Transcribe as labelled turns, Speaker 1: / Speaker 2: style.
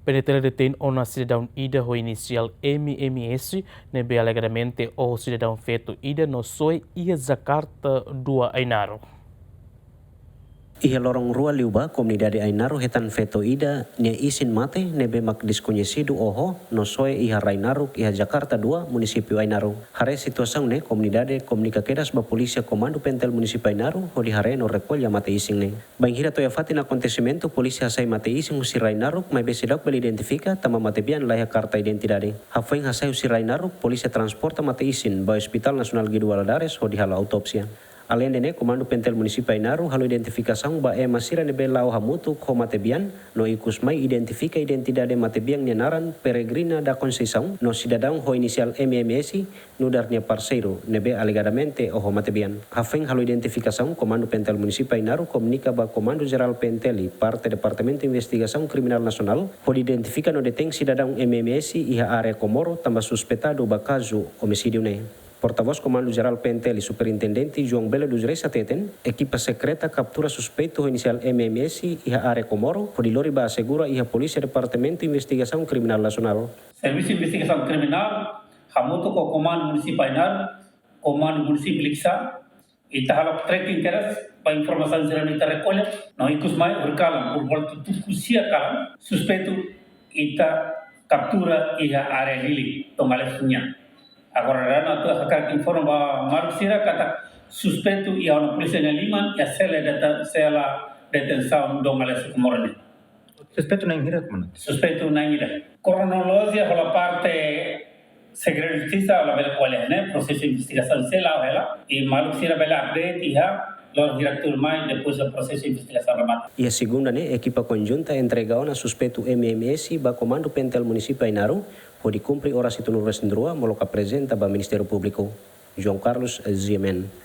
Speaker 1: Penetela detém uma cidadão ida o inicial MMS, nebe alegadamente o cidadão feito ida no SOE e a Jakarta 2 Ainaro.
Speaker 2: Ia lorong rua liuba comunidade Ainaro hetan feto ida nia isin mate nebe mak desconhecido oho no soe iha Rainaru iha Jakarta 2 município Ainaro. Hare situação ne comunidade comunica quedas ba polícia comando pentel município Ainaro ho di hare no recolha mate isin ne. Bang hira to yafati na acontecimento polícia sai mate isin si Rainaru mai besidok beli identifica tama mate bian laia karta identidade. Hafain hasai si Rainaru polícia transporta mate isin ba Hospital Nasional Gidu Waladares ho di hala autopsia. Além de comando pentel município Ainaro halo identificação ba masira nebe lao hamutu ko matebian no ikus mai identifica identidade matebian nenaran peregrina da Conceição no cidadão ho inicial MMS no darnia parceiro nebe alegadamente o matebian. Hafeng halo identificação comando pentel município Ainaro comunica ba comando geral penteli parte departamento investigação criminal nasional ho identifica no deteng cidadão MMS iha area Komoro tambah suspeitado ba caso homicídio ne. Porta-voz Comando Geral PNTL Superintendente João Belo dos Reis Ateten, equipa secreta captura suspeito inicial MMS iha área Komoro, Podilori ba assegura iha Polícia Departamento Investigação Criminal Nacional.
Speaker 3: Serviço de Investigação Criminal, hamutu ko Comando Municipal Ainar, Comando Municipal Liksa, e tahalap tracking keras, pa informação zerana ita recolha, no ikus mai berkalam, por volta tukusia kalam, suspeito ita captura iha área Lili, tongales punya. Agora rana tu akan informa marusira kata suspeito ia na polícia na Lima e a sela detenção do Malês Comorone.
Speaker 4: Suspeito na hira como?
Speaker 3: Suspeito na hira. Cronologia rola parte segredo de justiça la bela qual né processo de investigação se lá ela e marusira bela update ia lor diretor mais depois do processo de investigação remata.
Speaker 2: E a segunda né equipa conjunta entregou na suspeito MMS ba comando pentel município Ainaro ho di cumpri ora situ nurres ndrua moloka presenta ba Ministério Público. João Carlos Ziemen.